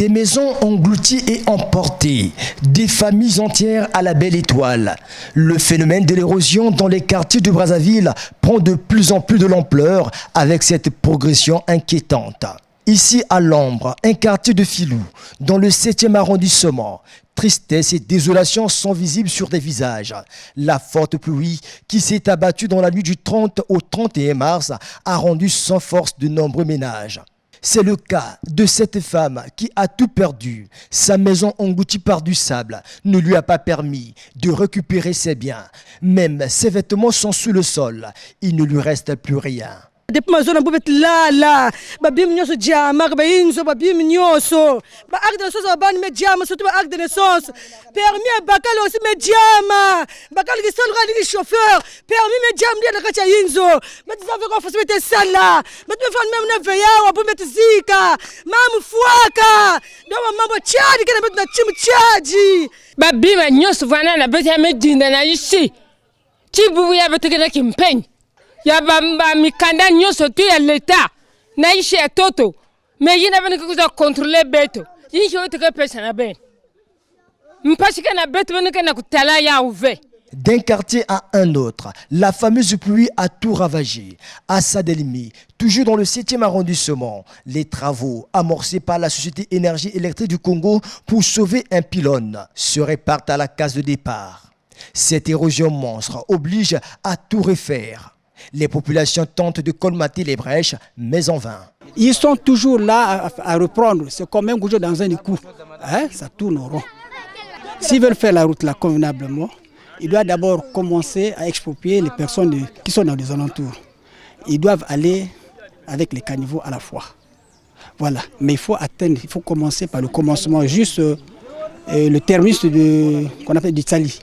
Des maisons englouties et emportées, des familles entières à la belle étoile. Le phénomène de l'érosion dans les quartiers de Brazzaville prend de plus en plus de l'ampleur avec cette progression inquiétante. Ici à l'Ombre, un quartier de Filou, dans le 7e arrondissement, tristesse et désolation sont visibles sur des visages. La forte pluie qui s'est abattue dans la nuit du 30 au 31 mars a rendu sans force de nombreux ménages. C'est le cas de cette femme qui a tout perdu. Sa maison engloutie par du sable ne lui a pas permis de récupérer ses biens. Même ses vêtements sont sous le sol. Il ne lui reste plus rien. Depuis ma zone là, babim nyoso jama, bainzo babim nyoso, ba acte de naissance ban me jama, surtout ba acte de naissance. Permis bakal aussi me jama, bakal qui seul radi chauffeur, permis me jama dia kacha inzo. Mais tu savais qu'on faisait sala, mais tu fais même na veya ou pour mettre zika, mam fuaka, donc mambo tchadi que mettre na chim tchadi. Babim nyoso vana na bete me dinda na ici. Tibu ya bete na kimpeni. Ya bamba mikanda nyoso tu ya l'État na ishi ya toto mais yina bani kuza contrôler beto yinshi wote ka pesa na ben mpashika na beto bani kana kutala ya ouve. D'un quartier à un autre, la fameuse pluie a tout ravagé. À Sadelmi, toujours dans le 7e arrondissement, les travaux amorcés par la Société Énergie électrique du Congo pour sauver un pylône se répartent à la case de départ. Cette érosion monstre oblige à tout refaire. Les populations tentent de colmater les brèches, mais en vain. Ils sont toujours là à reprendre. C'est comme un goujon dans un coup. Hein? Ça tourne au rond. S'ils veulent faire la route là convenablement, ils doivent d'abord commencer à exproprier les personnes qui sont dans les alentours. Ils doivent aller avec les caniveaux à la fois. Voilà. Mais il faut commencer par le commencement, juste le terminus qu'on appelle du Tsali.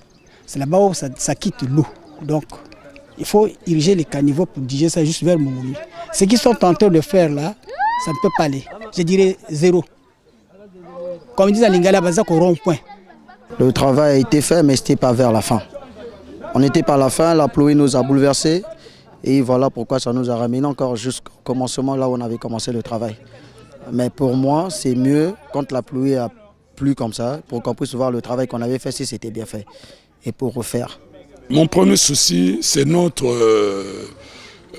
C'est là-bas où ça quitte l'eau. Donc, il faut ériger les caniveaux pour diriger ça juste vers Moumoumi. Ce qu'ils sont en train de faire là, ça ne peut pas aller. Je dirais zéro. Comme ils disent à Lingala, Bazak au rond-point. Le travail a été fait, mais ce n'était pas vers la fin. On n'était pas à la fin, la pluie nous a bouleversés. Et voilà pourquoi ça nous a ramené encore jusqu'au commencement là où on avait commencé le travail. Mais pour moi, c'est mieux quand la pluie a plu comme ça, pour qu'on puisse voir le travail qu'on avait fait si c'était bien fait. Et pour refaire. Mon premier souci, c'est notre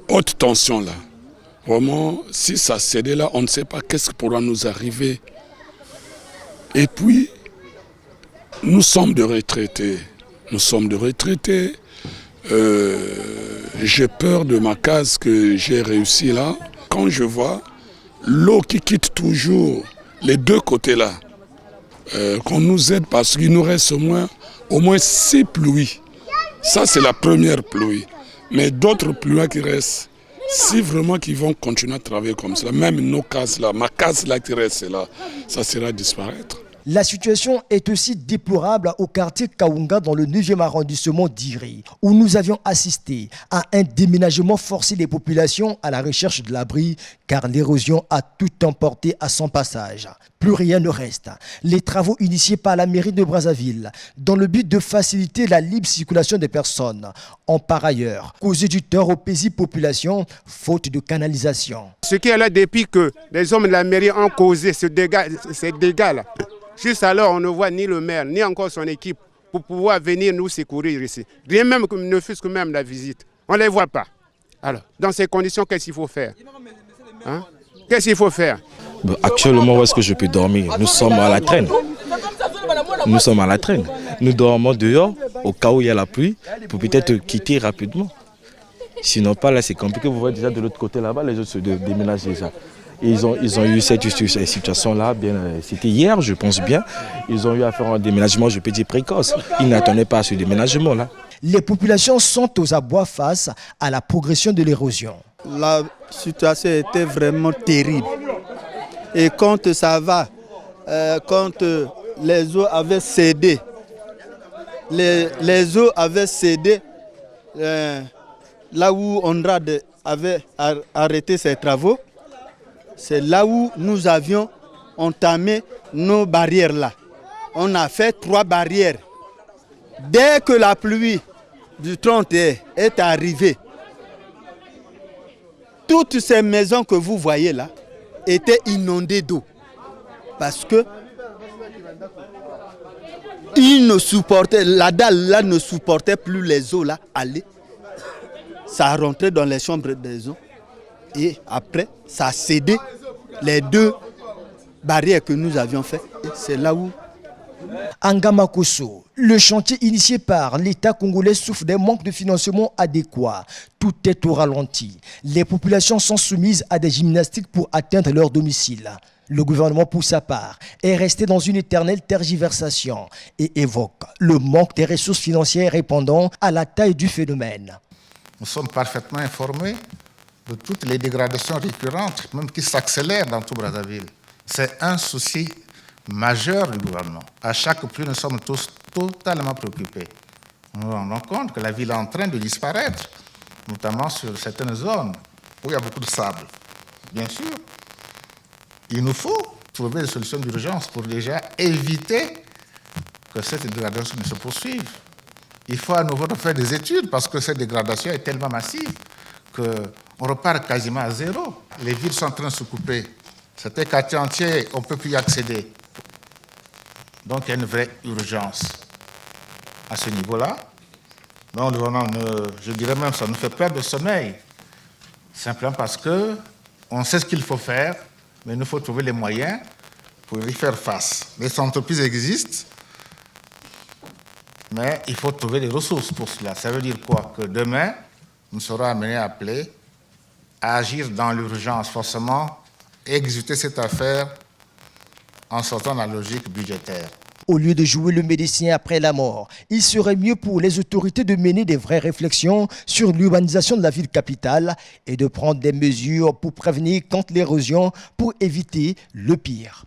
haute tension là. Vraiment, si ça cédait là, on ne sait pas qu'est-ce qui pourra nous arriver. Et puis, nous sommes de retraités. J'ai peur de ma case que j'ai réussi là. Quand je vois l'eau qui quitte toujours les deux côtés là, qu'on nous aide parce qu'il nous reste au moins 6 pluies. Ça, c'est la première pluie. Mais d'autres pluies qui restent, si vraiment qu'ils vont continuer à travailler comme ça, même nos cases là, ma case là qui reste là, ça sera disparaître. La situation est aussi déplorable au quartier Kaunga dans le 9e arrondissement d'Iri, où nous avions assisté à un déménagement forcé des populations à la recherche de l'abri, car l'érosion a tout emporté à son passage. Plus rien ne reste. Les travaux initiés par la mairie de Brazzaville, dans le but de faciliter la libre circulation des personnes, ont par ailleurs causé du tort aux paisibles populations, faute de canalisation. Ce qui est là depuis que les hommes de la mairie ont causé ces dégâts-là, juste alors, on ne voit ni le maire, ni encore son équipe pour pouvoir venir nous secourir ici. Rien même, ne fût-ce que même la visite. On ne les voit pas. Alors, dans ces conditions, qu'est-ce qu'il faut faire? Hein? Qu'est-ce qu'il faut faire? Actuellement, où est-ce que je peux dormir? Nous sommes à la traîne. Nous dormons dehors, au cas où il y a la pluie, pour peut-être quitter rapidement. Sinon, pas là, c'est compliqué. Vous voyez déjà de l'autre côté là-bas, les autres se déménagent déjà. Ils ont eu cette situation-là, c'était hier, je pense bien. Ils ont eu à faire un déménagement, je peux dire précoce. Ils n'attendaient pas à ce déménagement-là. Les populations sont aux abois face à la progression de l'érosion. La situation était vraiment terrible. Et quand ça va, quand les eaux avaient cédé, les eaux avaient cédé, là où Ondrade avait arrêté ses travaux, c'est là où nous avions entamé nos barrières là. On a fait 3 barrières. Dès que la pluie du 31 est arrivée, toutes ces maisons que vous voyez là étaient inondées d'eau. parce que la dalle là ne supportait plus les eaux là aller. Ça a rentré dans les chambres des eaux et après ça a cédé les 2 barrières que nous avions faites. Et c'est là où Angamakoso, le chantier initié par l'État congolais souffre d'un manque de financement adéquat. Tout est au ralenti. Les populations sont soumises à des gymnastiques pour atteindre leur domicile. Le gouvernement, pour sa part, est resté dans une éternelle tergiversation et évoque le manque des ressources financières répondant à la taille du phénomène. Nous sommes parfaitement informés de toutes les dégradations récurrentes, même qui s'accélèrent dans tout Brazzaville. C'est un souci majeur du gouvernement. À chaque pluie, nous sommes tous totalement préoccupés. Nous nous rendons compte que la ville est en train de disparaître, notamment sur certaines zones où il y a beaucoup de sable. Bien sûr, il nous faut trouver des solutions d'urgence pour déjà éviter que cette dégradation ne se poursuive. Il faut à nouveau faire des études parce que cette dégradation est tellement massive qu'on repart quasiment à zéro. Les villes sont en train de se couper. Certains quartiers entiers, on ne peut plus y accéder. Donc il y a une vraie urgence à ce niveau-là. Donc je dirais même que ça nous fait perdre de sommeil. Simplement parce qu'on sait ce qu'il faut faire, mais il nous faut trouver les moyens pour y faire face. Les entreprises existent, mais il faut trouver des ressources pour cela. Ça veut dire quoi? Que demain, nous serons amenés à appeler à agir dans l'urgence, forcément, et exécuter cette affaire en sortant de la logique budgétaire. Au lieu de jouer le médecin après la mort, il serait mieux pour les autorités de mener des vraies réflexions sur l'urbanisation de la ville capitale et de prendre des mesures pour prévenir contre l'érosion pour éviter le pire.